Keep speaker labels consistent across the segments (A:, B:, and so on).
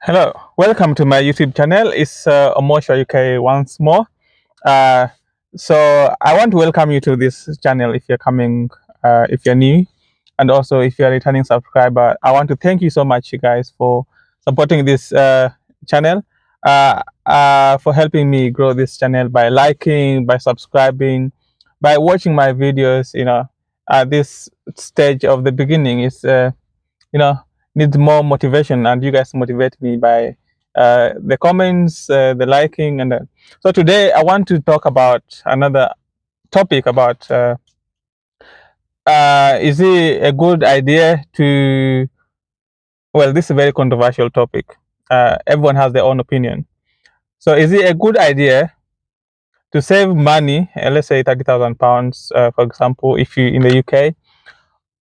A: Hello, welcome to my YouTube channel. It's Omosha UK once more. Uh, so I want to welcome you to this channel if you're coming, if you're new, and also if you're a returning subscriber. I want to thank you so much, you guys, for supporting this channel, for helping me grow this channel by liking, by subscribing, by watching my videos. At this stage of the beginning is you know needs more motivation, and you guys motivate me by the comments, the liking, and so today I want to talk about another topic about is it a good idea to, well, this is a very controversial topic. Everyone has their own opinion. So is it a good idea to save money, let's say £30,000, for example, if you in the UK,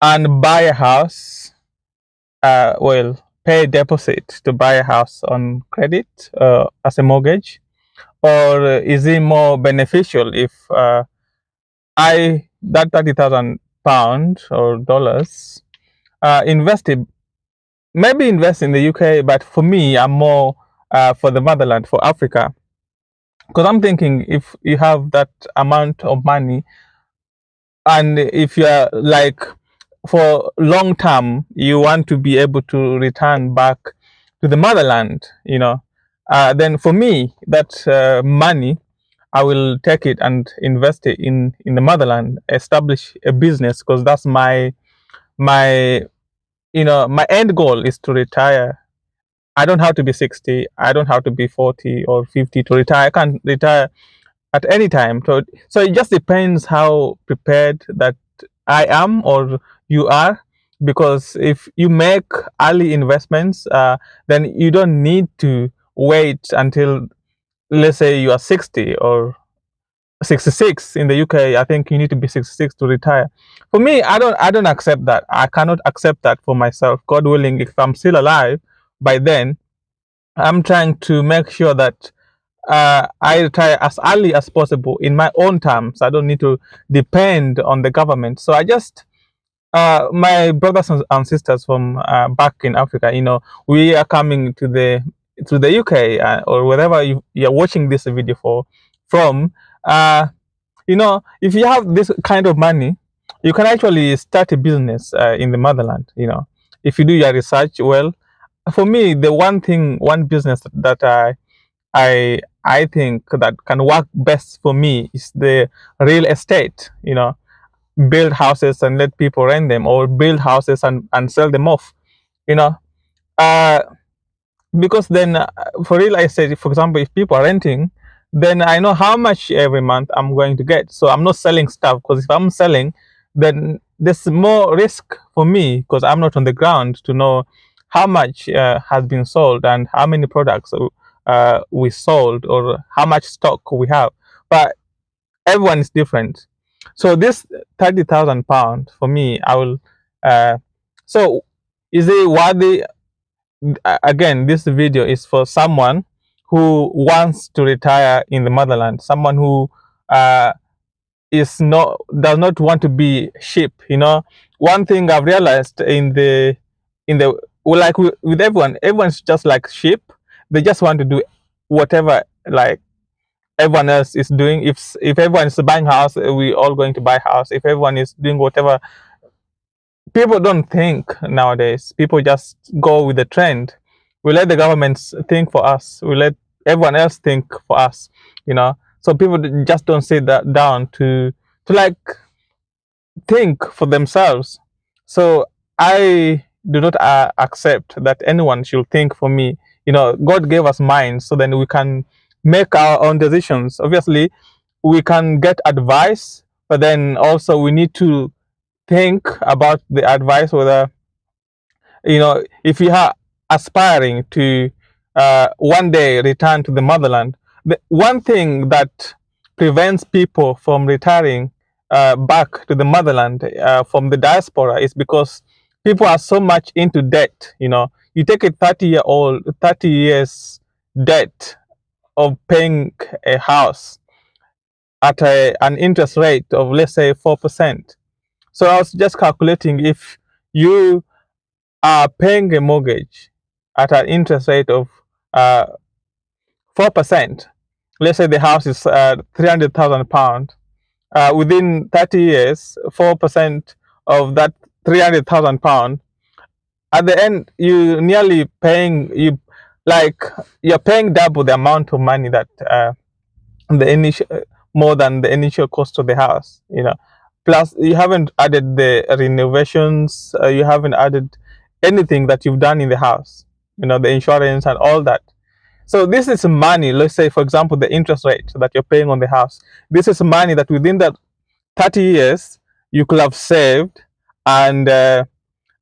A: and buy a house, well, pay a deposit to buy a house on credit as a mortgage, or is it more beneficial if I that £30,000 or dollars invested, maybe invest in the UK, but for me, I'm more for the motherland, for Africa, because I'm thinking if you have that amount of money, and if you're like for long term you want to be able to return back to the motherland, then for me that money, I will take it and invest it in the motherland, establish a business, because that's my my end goal is to retire. I don't have to be 60, I don't have to be 40 or 50 to retire. I can retire at any time. So it just depends how prepared that I am or you are. Because if you make early investments, then you don't need to wait until, let's say, you are 60 or 66 in the UK. I think you need to be 66 to retire. For me, I don't accept that. I cannot accept that for myself. God willing, if I'm still alive by then, I'm trying to make sure that I retire as early as possible in my own terms. I don't need to depend on the government. So I just, my brothers and sisters from back in Africa, we are coming to the UK, or wherever you're watching this video from. Uh, if you have this kind of money, you can actually start a business in the motherland. If you do your research well. For me, the one business that I think that can work best for me is the real estate. Build houses and let people rent them, or build houses and sell them off. You know, uh, because then for real estate, for example, if people are renting, then I know how much every month I'm going to get. So I'm not selling stuff, because if I'm selling, then there's more risk for me, because I'm not on the ground to know how much has been sold and how many products we sold, or how much stock we have. But everyone is different. So this £30,000 for me, I will. So is it worthy? Again, this video is for someone who wants to retire in the motherland, someone who uh, does not want to be sheep. One thing I've realized in the well, like with everyone's just like sheep. They just want to do whatever, like, everyone else is doing. If everyone is buying house, we all going to buy house. If everyone is doing whatever, people don't think nowadays. People just go with the trend. We let the governments think for us. We let everyone else think for us. So people just don't sit that down to like think for themselves. So I do not accept that anyone should think for me. God gave us minds so then we can make our own decisions. Obviously, we can get advice, but then also we need to think about the advice, whether, if you are aspiring to one day return to the motherland. The one thing that prevents people from retiring back to the motherland from the diaspora is because people are so much into debt. You take a 30 years debt of paying a house at an interest rate of, let's say, 4%. So I was just calculating, if you are paying a mortgage at an interest rate of 4%. Let's say the house is £300,000. Within 30 years, 4% of that £300,000, at the end you nearly paying you're paying double the amount of money that the initial more than the initial cost of the house. Plus you haven't added the renovations, you haven't added anything that you've done in the house, the insurance and all that. So this is money. Let's say, for example, the interest rate that you're paying on the house. This is money that within that 30 years you could have saved and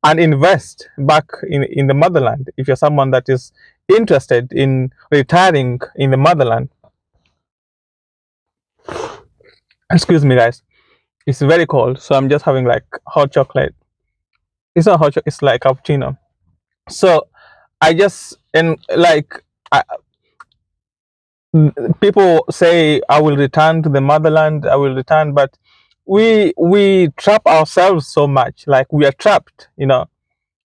A: invest back in the motherland if you're someone that is interested in retiring in the motherland. Excuse me, guys. It's very cold, so I'm just having like hot chocolate. It's not hot chocolate, it's like cappuccino. So I just, and like, people say I will return to the motherland, I will return, but we trap ourselves so much. Like, we are trapped.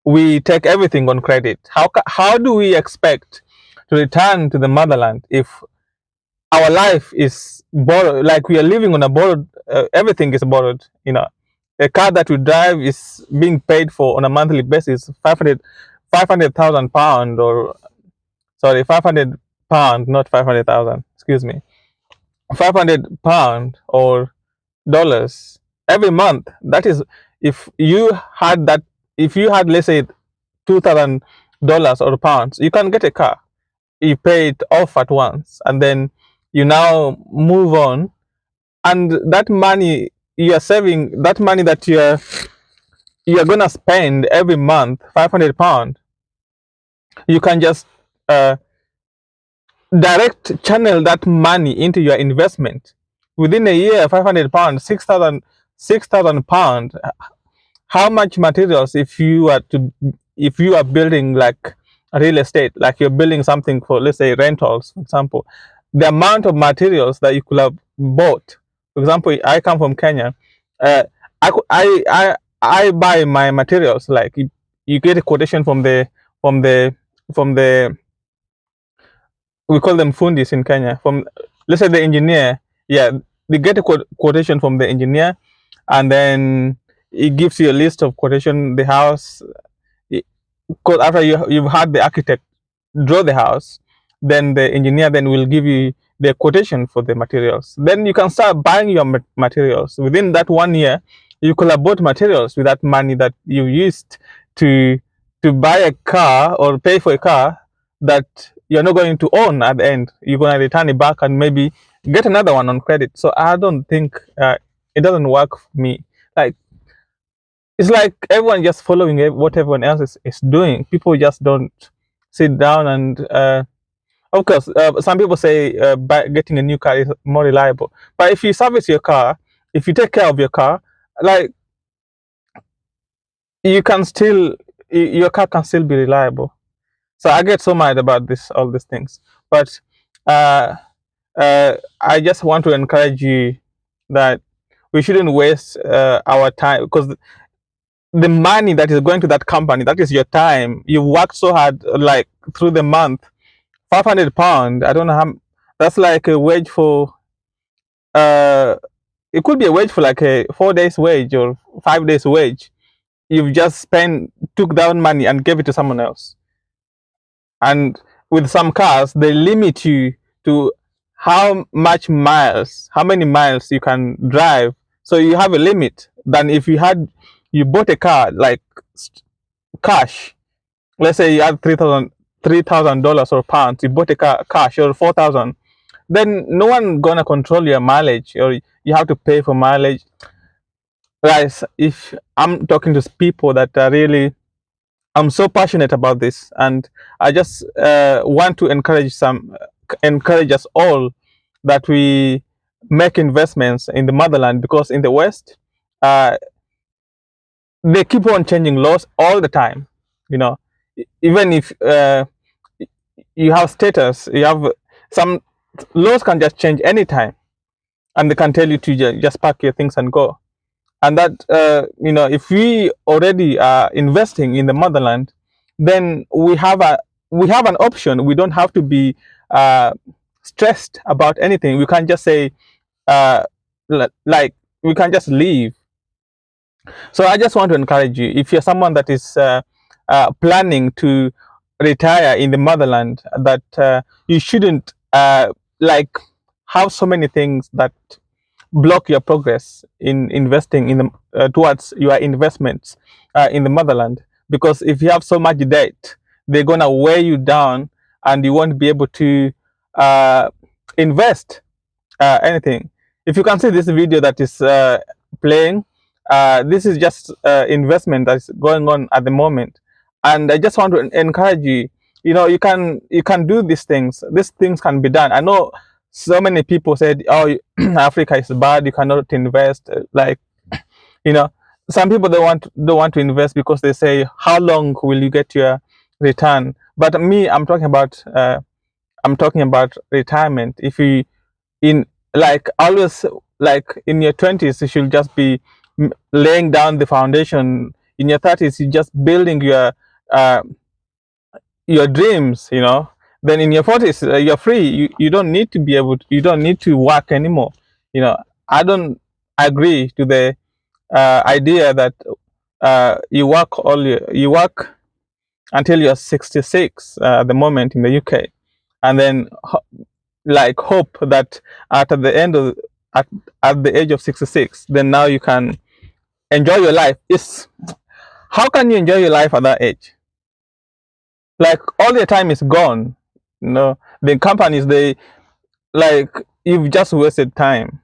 A: We take everything on credit. How do we expect to return to the motherland if our life is borrowed? Like, we are living on a borrowed, everything is borrowed. A car that we drive is being paid for on a monthly basis, 500,000 pound, or sorry, 500 pound, not 500,000, excuse me, 500 pound or dollars every month. That is, if you had that, if you had, let's say, $2,000 or pounds, you can get a car. You pay it off at once, and then you now move on. And that money you are saving, that money that you're gonna spend every month, 500 pound, you can just direct channel that money into your investment. Within a year, 500 pounds, 6,000 pounds. How much materials, if you are building like a real estate, like you're building something for, let's say, rentals, for example, the amount of materials that you could have bought. For example, I come from Kenya. I buy my materials, like, you get a quotation from the we call them fundis in Kenya. From, let's say, the engineer, yeah, they get a quotation from the engineer, and then it gives you a list of quotation, the house. Because after you've had the architect draw the house, then the engineer then will give you the quotation for the materials. Then you can start buying your materials. Within that 1 year, you could have bought materials with that money that you used to buy a car or pay for a car that you're not going to own at the end. You're going to return it back and maybe get another one on credit. So I don't think it doesn't work for me. Like, it's like everyone just following what everyone else is doing. People just don't sit down and, of course, some people say getting a new car is more reliable. But if you service your car, if you take care of your car, like, you can still, your car can still be reliable. So I get so mad about all these things. But I just want to encourage you that we shouldn't waste our time, because the money that is going to that company, that is your time. You worked so hard, like, through the month. 500 pound, I don't know how, that's like a wage for, it could be a wage for like a 4 days wage or 5 days wage. You've just took down money and gave it to someone else. And with some cars, they limit you to how many miles you can drive. So you have a limit. Than if you bought a car, like, cash. Let's say you had $3,000 or pounds. You bought a car cash, or 4,000. Then no one gonna control your mileage, or you have to pay for mileage. Guys, if I'm talking to people that are really, I'm so passionate about this, and I just want to encourage us all that we make investments in the motherland, because in the West, they keep on changing laws all the time. Even if you have status, you have some laws can just change anytime, and they can tell you to just pack your things and go. And that, if we already are investing in the motherland, then we have we have an option. We don't have to be stressed about anything. We can just say, like, we can just leave. So I just want to encourage you, if you're someone that is planning to retire in the motherland, that you shouldn't like have so many things that block your progress in investing in the towards your investments in the motherland. Because if you have so much debt, they're gonna weigh you down, and you won't be able to invest anything. If you can see this video that is playing, this is just investment that's going on at the moment, and I just want to encourage you. You know, you can do these things. These things can be done. I know so many people said, "Oh, Africa is bad. You cannot invest." Like, you know, some people don't want to invest because they say, "How long will you get your return?" But me, I'm talking about retirement. If you in like always, like in your 20s, you should just be laying down the foundation. In your 30s, you just building uh, your dreams, you know. Then in your 40s, you're free. You don't need to be able to, you don't need to work anymore, you know. I don't agree to the idea that you work until you're 66 at the moment in the UK, and then like hope that at the end of at the age of 66, then now you can enjoy your life. Is How can you enjoy your life at that age? Like, all your time is gone. You know, the companies, they, like, you've just wasted time.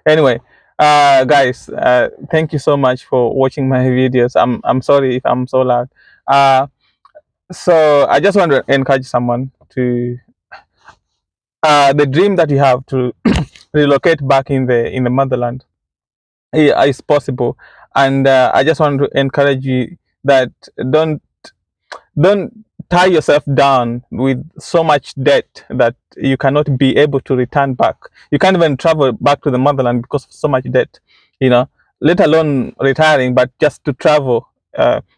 A: Anyway, guys, thank you so much for watching my videos. I'm sorry if I'm so loud. So I just want to encourage someone to the dream that you have to relocate back in the motherland is possible. And I just want to encourage you that don't don't tie yourself down with so much debt that you cannot be able to return back. You can't even travel back to the motherland because of so much debt, you know, let alone retiring, but just to travel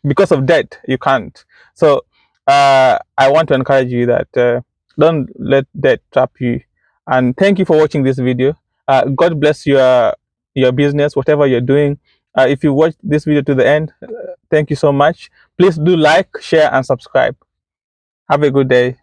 A: because of debt, you can't. So I want to encourage you that don't let debt trap you. And thank you for watching this video. God bless your business, whatever you're doing. If you watch this video to the end, thank you so much. Please do like, share, and subscribe. Have a good day.